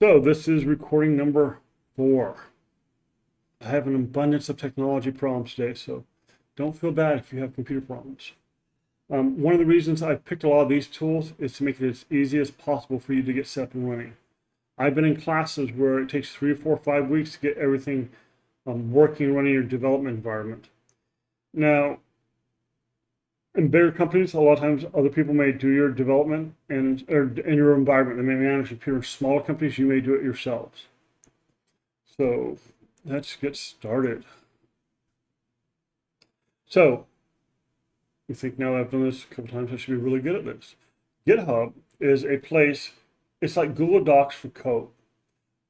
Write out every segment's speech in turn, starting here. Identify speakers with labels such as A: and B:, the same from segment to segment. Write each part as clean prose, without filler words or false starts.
A: So this is recording number 4. I have an abundance of technology problems today, so don't feel bad if you have computer problems. One of the reasons I picked a lot of these tools is to make it as easy as possible for you to get set up and running. I've been in classes where it takes 3 or 4 or 5 weeks to get everything working and running in your development environment. Now, in bigger companies, a lot of times other people may do your development and or in your environment. They may manage your computer. Smaller companies, you may do it yourselves. So let's get started. So you think, now that I've done this a couple times, I should be really good at this. GitHub is a place, it's like Google Docs for code.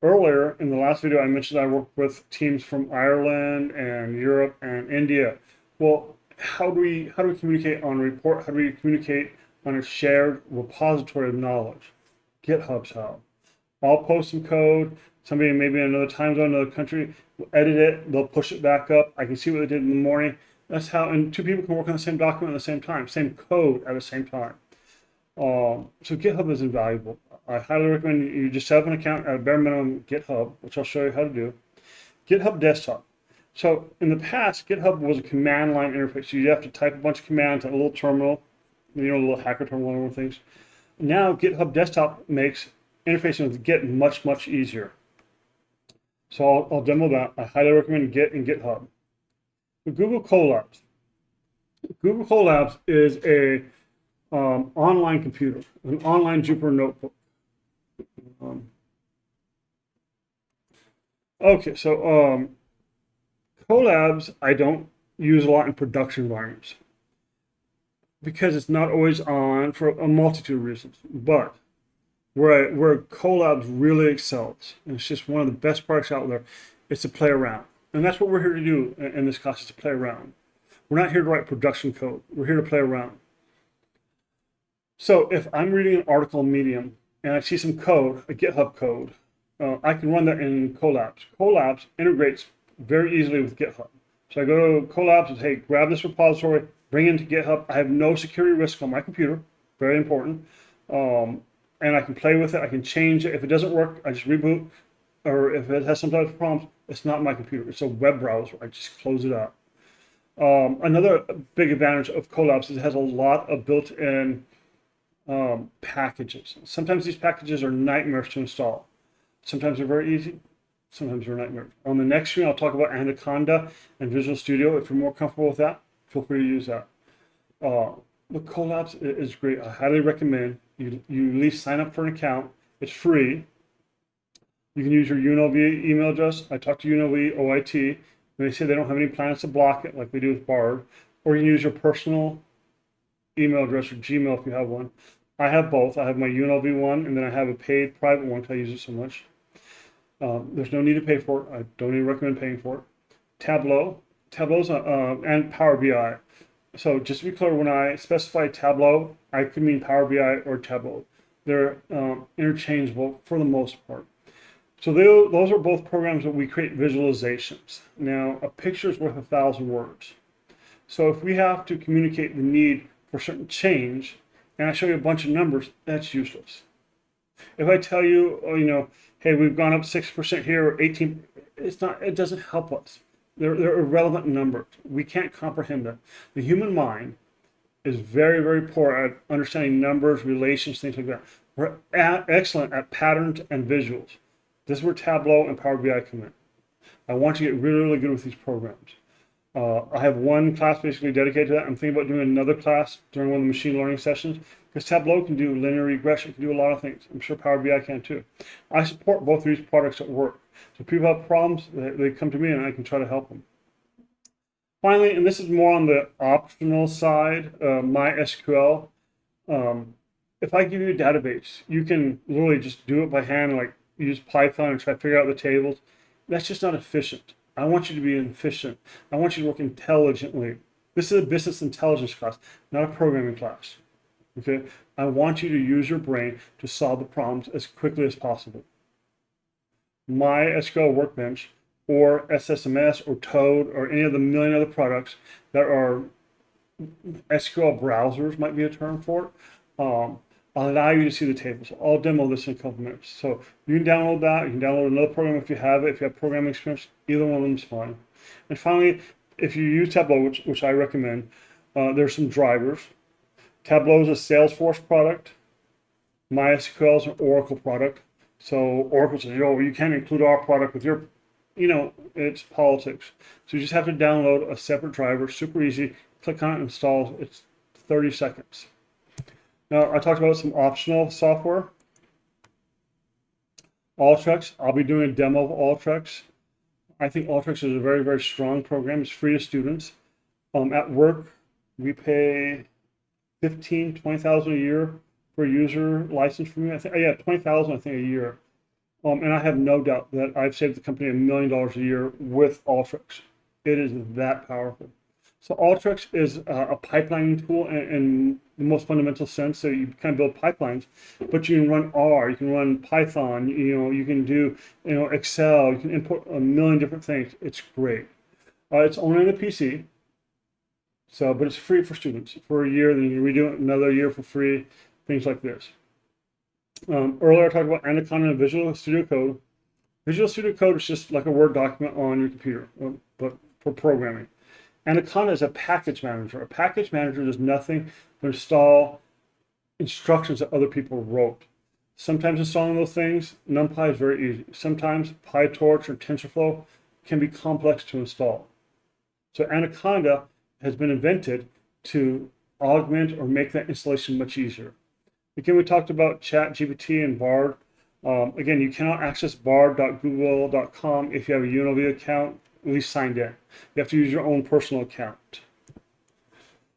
A: Earlier in the last video, I mentioned I work with teams from Ireland and Europe and India. Well, how do we communicate on a report? How do we communicate on a shared repository of knowledge? GitHub's how. I'll post some code. Somebody maybe in another time zone, another country, will edit it. They'll push it back up. I can see what they did in the morning. That's how, and 2 people can work on the same document at the same time, same code at the same time. So GitHub is invaluable. I highly recommend you just set up an account at a bare minimum GitHub, which I'll show you how to do. GitHub Desktop. So in the past, GitHub was a command line interface. So you have to type a bunch of commands on a little terminal, a little hacker terminal and things. Now GitHub Desktop makes interfacing with Git much, much easier. So I'll demo that. I highly recommend Git and GitHub. The Google Colabs. Google Colabs is a online computer, an online Jupyter notebook. Okay, so Colabs I don't use a lot in production environments because it's not always on for a multitude of reasons. But where Colabs really excels, and it's just one of the best products out there, is to play around. And that's what we're here to do in this class, is to play around. We're not here to write production code. We're here to play around. So if I'm reading an article in Medium and I see some code, a GitHub code, I can run that in Colabs. Colabs integrates very easily with GitHub. So I go to Colabs and say, hey, grab this repository, bring it into GitHub. I have no security risk on my computer, very important. And I can play with it. I can change it. If it doesn't work, I just reboot. Or if it has some type of problems, it's not my computer. It's a web browser. I just close it out. Another big advantage of Colabs is it has a lot of built-in packages. Sometimes these packages are nightmares to install. Sometimes they're very easy. Sometimes they're nightmares. On the next screen, I'll talk about Anaconda and Visual Studio. If you're more comfortable with that, feel free to use that. But Colabs is great. I highly recommend you at least sign up for an account. It's free. You can use your UNLV email address. I talked to UNLV OIT, and they say they don't have any plans to block it like we do with Bard. Or you can use your personal email address or Gmail if you have one. I have both. I have my UNLV one, and then I have a paid private one because I use it so much. There's no need to pay for it. I don't even recommend paying for it. Tableau's and PowerBI. So just to be clear, when I specify Tableau, I could mean PowerBI or Tableau. They're interchangeable for the most part. So those are both programs that we create visualizations. Now, a picture is worth 1,000 words. So if we have to communicate the need for certain change, and I show you a bunch of numbers, that's useless. If I tell you, hey, we've gone up 6% here, or 18, it doesn't help us. They're irrelevant numbers. We can't comprehend them. The human mind is very, very poor at understanding numbers, relations, things like that. We're excellent at patterns and visuals. This is where Tableau and Power BI come in. I want you to get really, really good with these programs. I have one class basically dedicated to that. I'm thinking about doing another class during one of the machine learning sessions because Tableau can do linear regression, can do a lot of things. I'm sure Power BI can too. I support both of these products at work. So if people have problems, they come to me and I can try to help them. Finally, and this is more on the optional side, MySQL. If I give you a database, you can literally just do it by hand, like use Python and try to figure out the tables. That's just not efficient. I want you to be efficient. I want you to work intelligently. This is a business intelligence class, not a programming class. Okay? I want you to use your brain to solve the problems as quickly as possible. MySQL Workbench or SSMS or Toad or any of the million other products that are SQL browsers might be a term for it. I'll allow you to see the tables. I'll demo this in a couple minutes. So you can download that. You can download another program if you have it. If you have programming experience, either one of them is fine. And finally, if you use Tableau, which I recommend, there's some drivers. Tableau is a Salesforce product. MySQL is an Oracle product. So Oracle says, yo, you can't include our product with your, it's politics. So you just have to download a separate driver, super easy. Click on it, install. It's 30 seconds. Now, I talked about some optional software. Alteryx, I'll be doing a demo of Alteryx. I think Alteryx is a very, very strong program. It's free to students. At work, we pay $20,000 a year for a user license for me. I think, yeah, $20,000 I think a year. And I have no doubt that I've saved the company $1 million a year with Alteryx. It is that powerful. So Alteryx is a pipelining tool in the most fundamental sense. So you kind of build pipelines, but you can run R, you can run Python, you can do Excel, you can import a million different things. It's great. It's only on the PC. So, but it's free for students for a year. Then you can redo it another year for free. Things like this. Earlier I talked about Anaconda and Visual Studio Code. Visual Studio Code is just like a Word document on your computer, but for programming. Anaconda is a package manager. A package manager does nothing but install instructions that other people wrote. Sometimes installing those things, NumPy is very easy. Sometimes PyTorch or TensorFlow can be complex to install. So Anaconda has been invented to augment or make that installation much easier. Again, we talked about ChatGPT and Bard. Again, you cannot access bard.google.com if you have a UNLV account, at least signed in. You have to use your own personal account.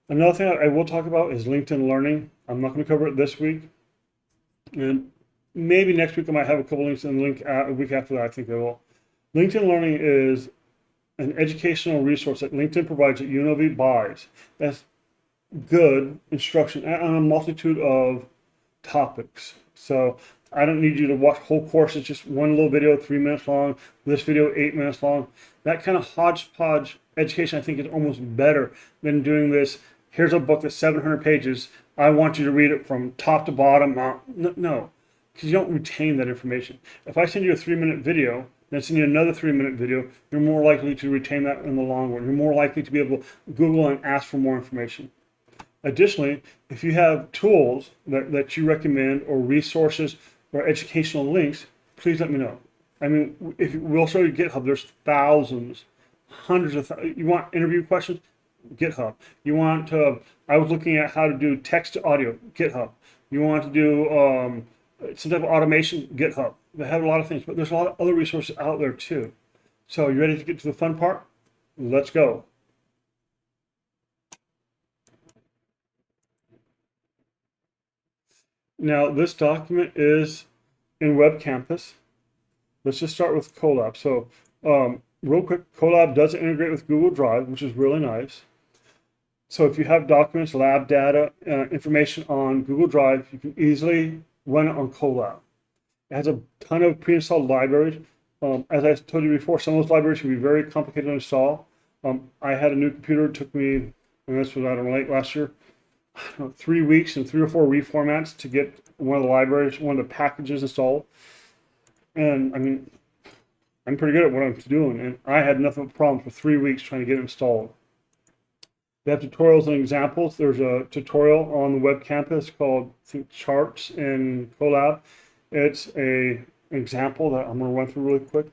A: Another thing I will talk about is LinkedIn Learning. I'm not going to cover it this week. And maybe next week I might have a couple links in the link a week after that, I think I will. LinkedIn Learning is an educational resource that LinkedIn provides that UNLV buys. That's good instruction on a multitude of topics. So I don't need you to watch whole courses, just one little video 3 minutes long, this video 8 minutes long. That kind of hodgepodge education I think is almost better than doing this. Here's a book that's 700 pages. I want you to read it from top to bottom. No, because you don't retain that information. If I send you a 3-minute video, then send you another 3-minute video, you're more likely to retain that in the long run. You're more likely to be able to Google and ask for more information. Additionally, if you have tools that you recommend or resources or educational links, please let me know. I mean, we'll show you GitHub. There's thousands, hundreds of you want interview questions? GitHub. You want to, I was looking at how to do text to audio, GitHub. You want to do some type of automation, GitHub. They have a lot of things, but there's a lot of other resources out there too. So you ready to get to the fun part? Let's go. Now, this document is in Web Campus. Let's just start with Colab. So real quick, Colab does integrate with Google Drive, which is really nice. So if you have documents, lab data, information on Google Drive, you can easily run it on Colab. It has a ton of pre-installed libraries. As I told you before, some of those libraries can be very complicated to install. I had a new computer. It took me, and this was, I don't know, late last year, 3 weeks and 3 or 4 reformats to get one of the libraries, one of the packages installed. And I mean, I'm pretty good at what I'm doing, and I had nothing but problems for 3 weeks trying to get it installed. They have tutorials and examples. There's a tutorial on the web campus called, I think, Charts in Colab. It's an example that I'm going to run through really quick.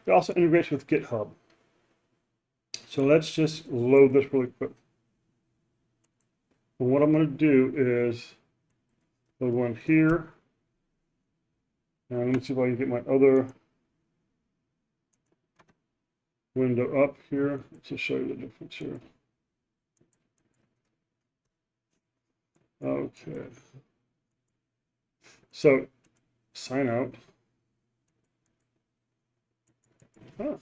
A: It also integrates with GitHub. So let's just load this really quick. And what I'm going to do is load one here. And let me see if I can get my other window up here. Let's just show you the difference here. Okay. So sign out. Ah.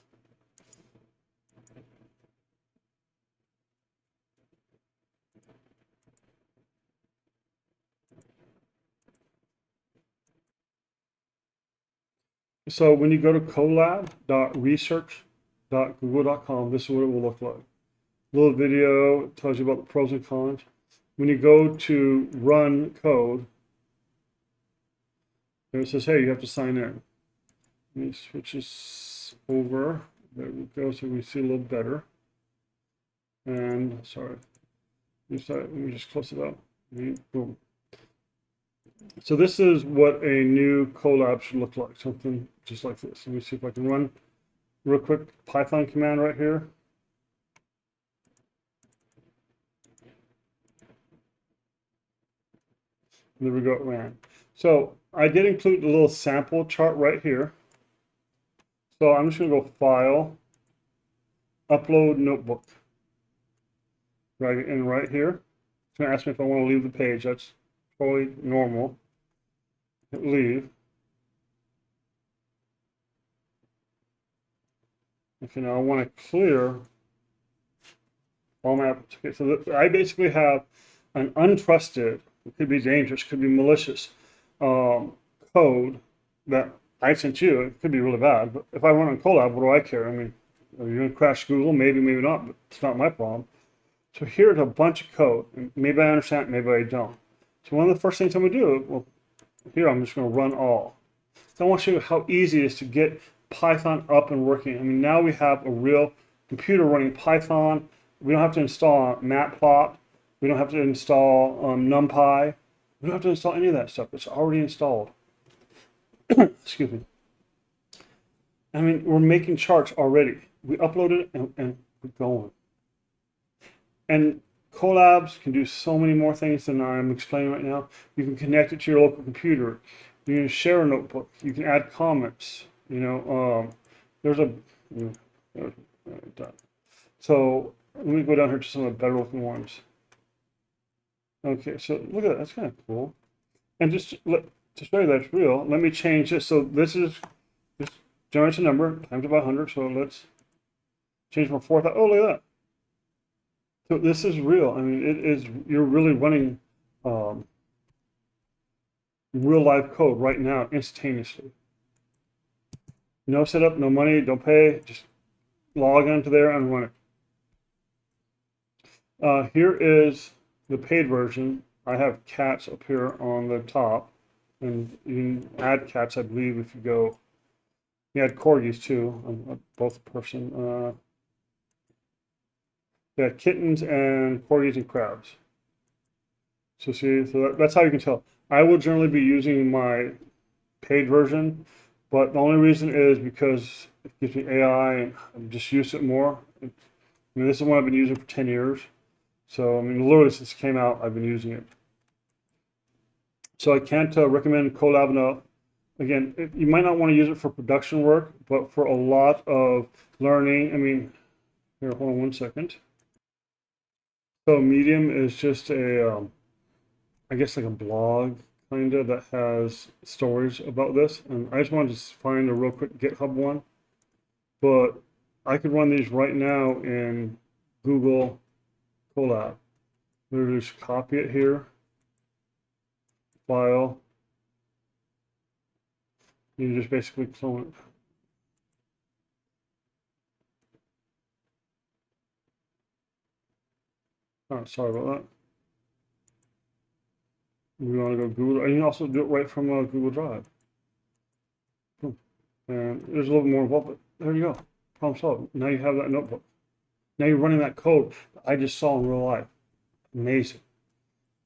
A: So when you go to colab.research.google.com, this is what it will look like. Little video tells you about the pros and cons. When you go to run code, And it says, hey, you have to sign in. Let me switch this over. There we go, so we see a little better. And sorry, let me just close it up. Boom. So this is what a new Colab should look like, something just like this. Let me see if I can run real quick Python command right here. There we go, it ran. So I did include a little sample chart right here. So I'm just going to go File, Upload Notebook. Drag it in right here. It's going to ask me if I want to leave the page. That's totally normal. Hit leave. Okay, now I want to clear all my applications. So I basically have an untrusted, it could be dangerous, could be malicious code that I sent you. It could be really bad, but if I run on Colab, what do I care? I mean, are you going to crash Google? Maybe, maybe not, but it's not my problem. So here's a bunch of code. And maybe I understand it, maybe I don't. So one of the first things I'm going to do, well, here I'm just going to run all. So I want to show you how easy it is to get Python up and working. I mean, now we have a real computer running Python. We don't have to install Matplot. We don't have to install NumPy. We don't have to install any of that stuff. It's already installed. Excuse me. I mean, we're making charts already. We uploaded it and we're going. And Colabs can do so many more things than I'm explaining right now. You can connect it to your local computer. You can share a notebook. You can add comments. You know, there's a. So let me go down here to some of the better looking ones. Okay, so look at that. That's kind of cool. And just to show you that's real, let me change this. So this generates a number times by 100. So let's change from 4,000. Oh, look at that. So this is real. I mean, it is. You're really running real life code right now, instantaneously. No setup, no money, don't pay. Just log into there and run it. Here is the paid version. I have cats up here on the top, and you can add cats, I believe, if you go. You add corgis too. I'm both person. Yeah, kittens and corgis and crabs. So see, so that's how you can tell. I will generally be using my paid version, but the only reason is because it gives me AI and I just use it more. I mean, this is one I've been using for 10 years. So, I mean, literally since it came out, I've been using it. So I can't recommend Colab enough. Again, you might not want to use it for production work, but for a lot of learning, I mean, here, hold on one second. So Medium is just a, I guess like a blog kind of that has stories about this. And I just wanted to find a real quick GitHub one. But I could run these right now in Google Colab. Literally just copy it here. File. You just basically clone it. Oh, sorry about that. We want to go Google, and you can also do it right from Google Drive. Boom. And there's a little bit more involved, but there you go. Problem solved. Now you have that notebook. Now you're running that code that I just saw in real life. Amazing.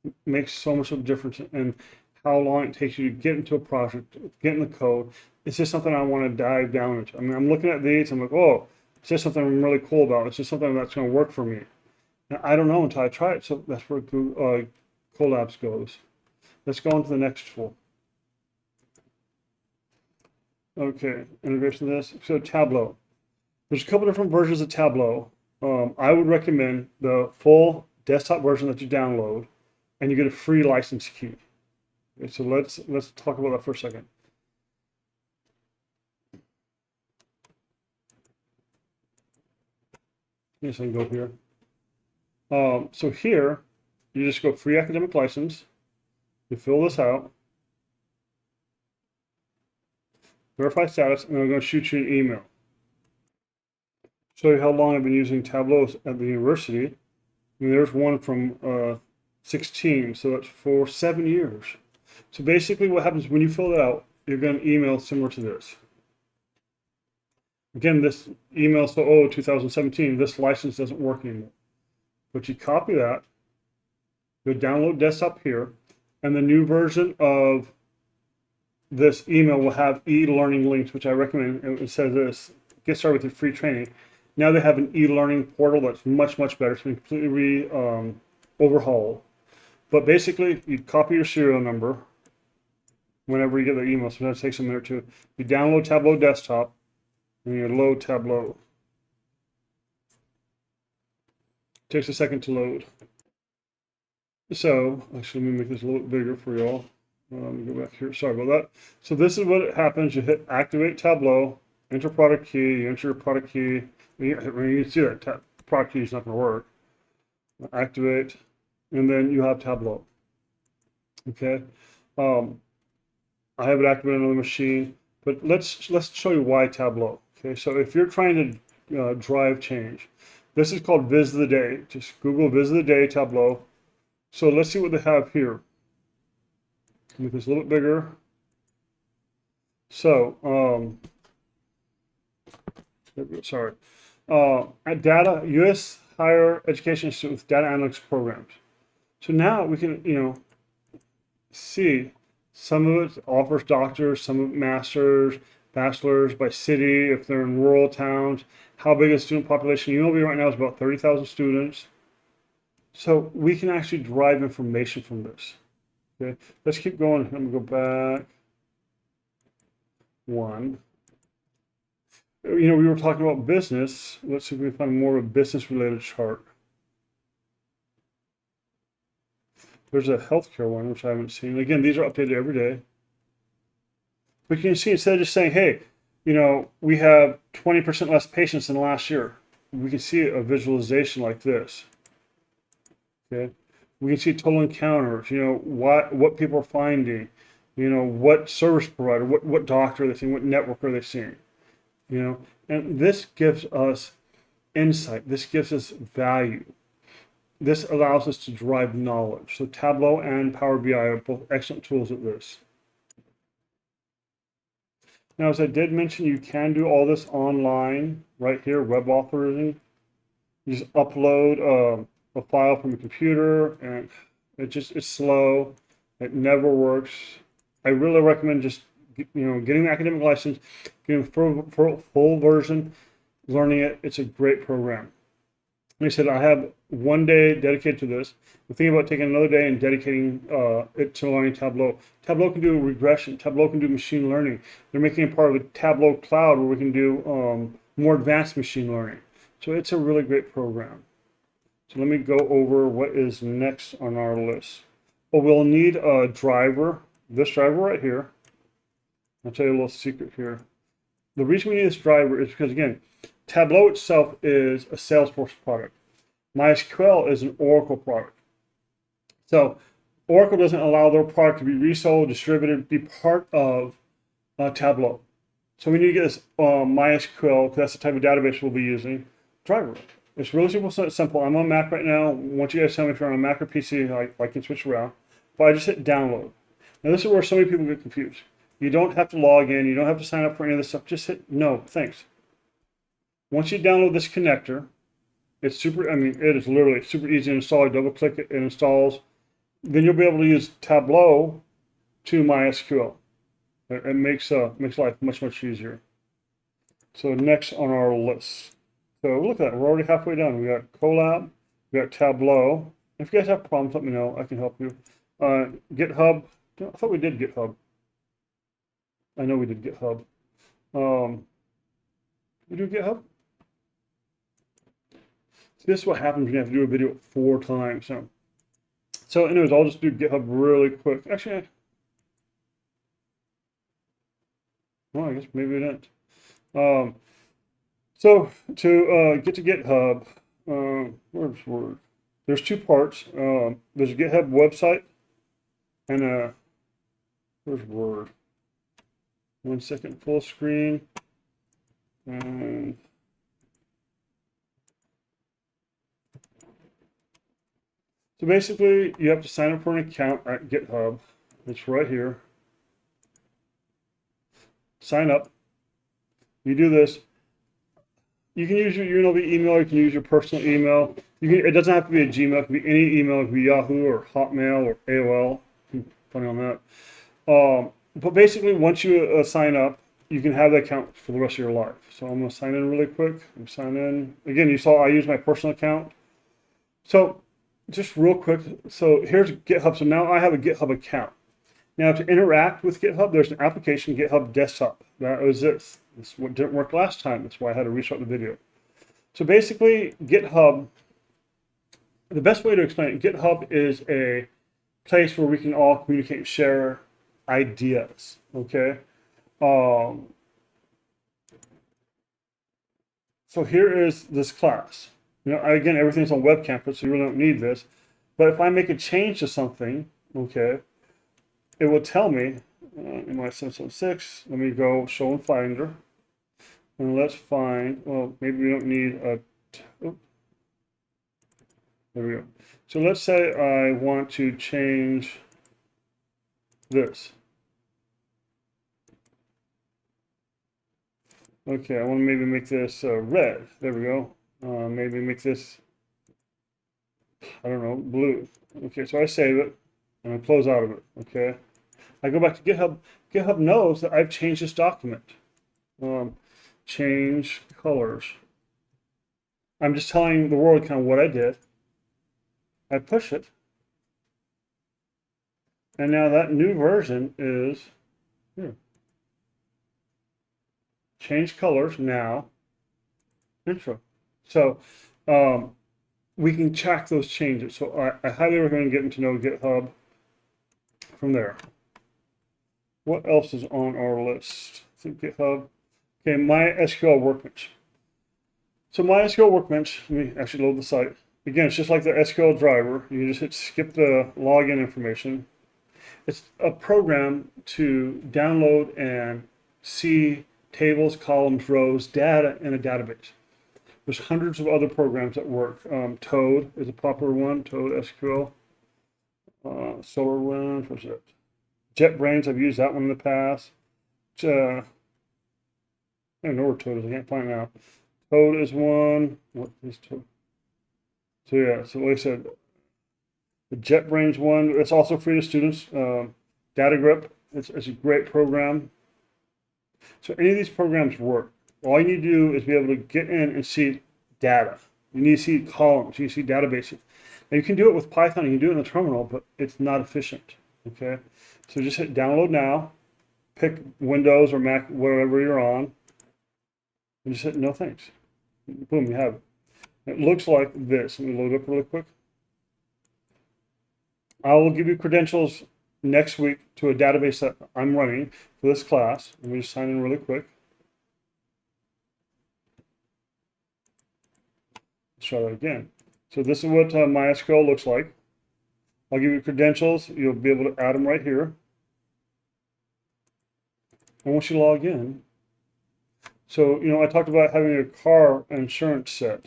A: It makes so much of a difference in how long it takes you to get into a project, get in the code. It's just something I want to dive down into. I mean, I'm looking at these, I'm like, oh, it's just something I'm really cool about. It's just something that's going to work for me. And I don't know until I try it. So that's where Colabs goes. Let's go on to the next tool. Okay, integration of this. So Tableau. There's a couple different versions of Tableau. I would recommend the full desktop version that you download, and you get a free license key. Okay, so let's talk about that for a second. Yes, I can go here. So here, you just go free academic license. You fill this out, verify status, and I'm going to shoot you an email. Show you how long I've been using Tableau at the university. I mean, there's one from 16, so that's for 7 years. So basically what happens when you fill it out, you're going to email similar to this. Again, this email, so, oh, 2017, this license doesn't work anymore. But you copy that, go download desktop here, and the new version of this email will have e-learning links, which I recommend. It says this, get started with your free training. Now they have an e-learning portal that's much, much better. It's been completely overhauled. But basically, you copy your serial number whenever you get the email. Sometimes it takes a minute or two. You download Tableau Desktop, and you load Tableau. It takes a second to load. So, actually, let me make this a little bit bigger for y'all. Let me go back here. Sorry about that. So this is what happens. You hit Activate Tableau, enter product key, you enter your product key. You can see that product key is not going to work. Activate, and then you have Tableau. Okay. I have it activated on the machine, but let's show you why Tableau. Okay, so if you're trying to drive change, this is called Viz of the Day. Just Google Viz of the Day Tableau. So let's see what they have here. Make this a little bit bigger. So, sorry. At data, U.S. higher education institute with data analytics programs. So now we can, see some of it offers doctors, some of it masters, bachelors by city, if they're in rural towns. How big is the student population? UNLV right now is about 30,000 students. So we can actually derive information from this. Okay, let's keep going. Let me go back one. We were talking about business. Let's see if we can find more of a business-related chart. There's a healthcare one, which I haven't seen. Again, these are updated every day. But you can see, instead of just saying, hey, we have 20% less patients than last year, we can see a visualization like this. Okay, we can see total encounters, what people are finding, what service provider, what doctor are they seeing, what network are they seeing, and this gives us insight. This gives us value. This allows us to derive knowledge. So Tableau and PowerBI are both excellent tools at this. Now, as I did mention, you can do all this online right here, web authoring. You just upload a file from a computer, and it's slow. It never works. I really recommend just getting the academic license, getting the full version, learning it. It's a great program. Like I said, I have one day dedicated to this. I'm thinking about taking another day and dedicating it to learning Tableau. Tableau can do regression. Tableau can do machine learning. They're making it part of a Tableau cloud where we can do more advanced machine learning. So it's a really great program. So let me go over what is next on our list. Well, we'll need a driver, this driver right here. I'll tell you a little secret here. The reason we need this driver is because, again, Tableau itself is a Salesforce product. MySQL is an Oracle product. So Oracle doesn't allow their product to be resold, distributed, be part of Tableau. So we need to get this MySQL, because that's the type of database we'll be using, driver. It's really simple. I'm on Mac right now. Once you guys tell me if you're on a Mac or PC, I can switch around. But I just hit download. Now this is where so many people get confused. You don't have to log in. You don't have to sign up for any of this stuff. Just hit no, thanks. Once you download this connector, it's it is literally super easy to install. I double click it, it installs. Then you'll be able to use Tableau to MySQL. It makes life much, much easier. So next on our list. So look at that, we're already halfway done. We got Colab, we got Tableau. If you guys have problems, let me know. I can help you. GitHub. I thought we did GitHub. I know we did GitHub. We do GitHub? This is what happens when you have to do a video 4 times. So anyways, I'll just do GitHub really quick. Actually, well, I guess maybe we didn't. So to get to GitHub, where's Word? There's 2 parts. There's a GitHub website and where's Word? 1 second, full screen. And so basically, you have to sign up for an account at GitHub. It's right here. sign up. You do this. You can use your UNLV email. You can use your personal email. It doesn't have to be a Gmail. It can be any email. It can be Yahoo or Hotmail or AOL. Funny on that. But basically, once you sign up, you can have that account for the rest of your life. So I'm going to sign in really quick. I'm sign in. Again, you saw I use my personal account. So just real quick. So here's GitHub. So now I have a GitHub account. Now to interact with GitHub, there's an application, GitHub Desktop. That was this. This didn't work last time. That's why I had to restart the video. So basically, GitHub, the best way to explain it, GitHub is a place where we can all communicate and share ideas, okay? So here is this class. You know, again, everything's on web campus, so you really don't need this. But if I make a change to something, okay, it will tell me, in my 776, let me go show and finder. And let's find, well, maybe we don't need a, oh, there we go. So let's say I want to change this. Okay, I want to maybe make this red. There we go. Maybe make this, I don't know, blue. Okay, so I save it and I close out of it. Okay, I go back to GitHub. GitHub knows that I've changed this document. Change colors. I'm just telling the world kind of what I did. I push it. And now that new version is here. Change colors now. Intro. So we can track those changes. So I highly recommend getting to know GitHub from there. What else is on our list? I think GitHub. Okay, MySQL Workbench. So MySQL Workbench, let me actually load the site. Again, it's just like the SQL driver. You just hit skip the login information. It's a program to download and see tables, columns, rows, data in a database. There's hundreds of other programs that work. Toad is a popular one, Toad SQL. SolarWinds, what's it? JetBrains, I've used that one in the past. I don't know where Toad is, I can't find it now. Toad is one. What is Toad? So yeah, so like I said, the JetBrains one, it's also free to students. DataGrip, it's a great program. So any of these programs work. All you need to do is be able to get in and see data. You need to see columns, you need to see databases. Now you can do it with Python, you can do it in the terminal, but it's not efficient, okay? So just hit download now, pick Windows or Mac, whatever you're on, and just hit no thanks. Boom, you have it. It looks like this. Let me load it up really quick. I will give you credentials next week to a database that I'm running for this class. Let me just sign in really quick. Let's try that again. So this is what MySQL looks like. I'll give you credentials. You'll be able to add them right here. And once you log in, so, you know, I talked about having a car insurance set.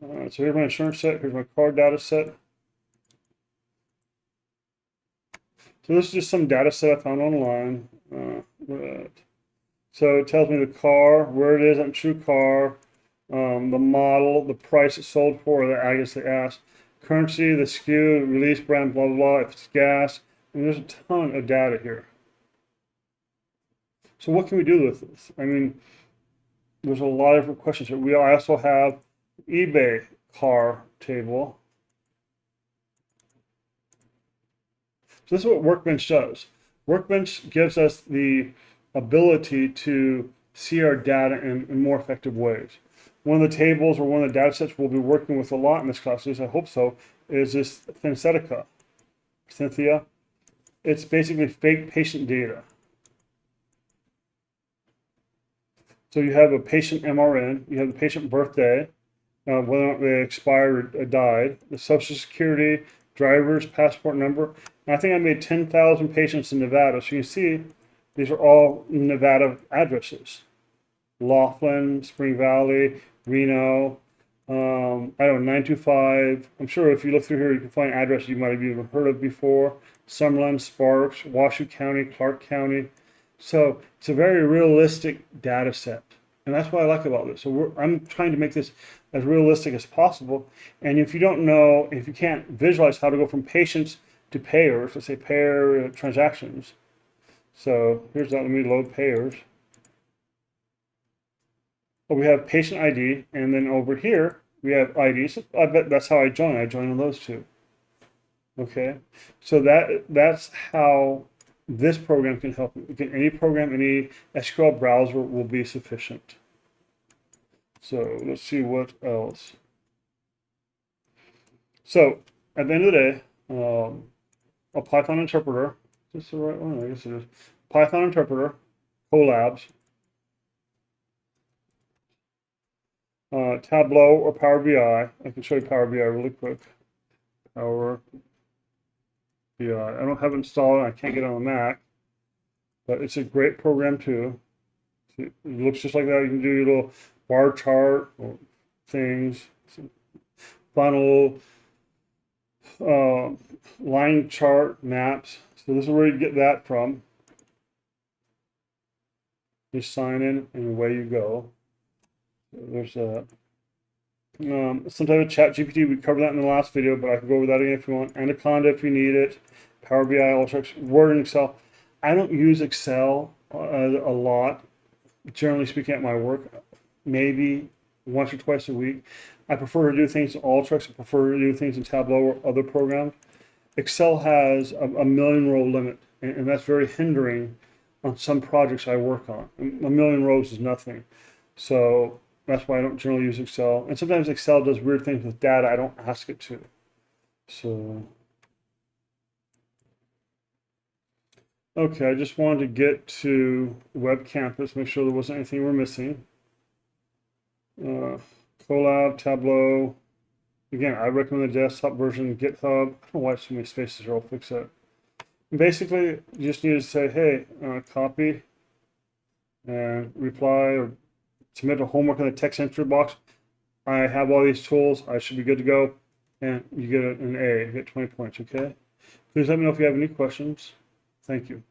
A: So here's my insurance set. Here's my car data set. So this is just some data set I found online. So it tells me the car, where it is on TrueCar, the model, the price it sold for, or I guess they asked, currency, the SKU, release brand, blah, blah, blah, if it's gas. And there's a ton of data here. So what can we do with this? I mean, there's a lot of different questions here. I also have eBay car table. So this is what Workbench does. Workbench gives us the ability to see our data in more effective ways. One of the tables or one of the data sets we'll be working with a lot in this class, at least I hope so, is this Cynthia. It's basically fake patient data. So you have a patient MRN, you have the patient birthday, whether or not they expired or died, the social security, driver's passport number. And I think I made 10,000 patients in Nevada. So you can see these are all Nevada addresses. Laughlin, Spring Valley, Reno, I don't know, 925. I'm sure if you look through here, you can find addresses you might have even heard of before. Summerlin, Sparks, Washoe County, Clark County. So it's a very realistic data set. And that's what I like about this. So I'm trying to make this as realistic as possible. And if you don't know, if you can't visualize how to go from patients to payers, let's say payer transactions. So here's that, let me load payers. Well, we have patient ID, and then over here we have IDs. I bet that's how I join. I join on those two. Okay, so that's how this program can help you. Again, any program, any SQL browser will be sufficient. So let's see what else. So at the end of the day, a Python interpreter. Is this the right one? I guess it is. Python interpreter, Colabs, Tableau or Power BI. I can show you Power BI really quick. Power BI. I don't have it installed. I can't get it on a Mac, but it's a great program too. It looks just like that. You can do your little bar chart or things, funnel, line chart, maps. So this is where you get that from. You sign in and away you go. There's a some type of ChatGPT. We covered that in the last video, but I can go over that again if you want. Anaconda if you need it. Power BI, Alteryx, Word, and Excel. I don't use Excel a lot, generally speaking, at my work. Maybe once or twice a week. I prefer to do things in Alteryx. I prefer to do things in Tableau or other programs. Excel has a million row limit, and that's very hindering on some projects I work on. A million rows is nothing. So that's why I don't generally use Excel. And sometimes Excel does weird things with data I don't ask it to. So, okay, I just wanted to get to Web Campus, make sure there wasn't anything we're missing. Colab, Tableau. Again, I recommend the desktop version. GitHub. I don't know why so many spaces here. I'll fix that. And basically, you just need to say, hey, copy and reply or submit a homework in the text entry box. I have all these tools. I should be good to go. And you get an A. You get 20 points, okay? Please let me know if you have any questions. Thank you.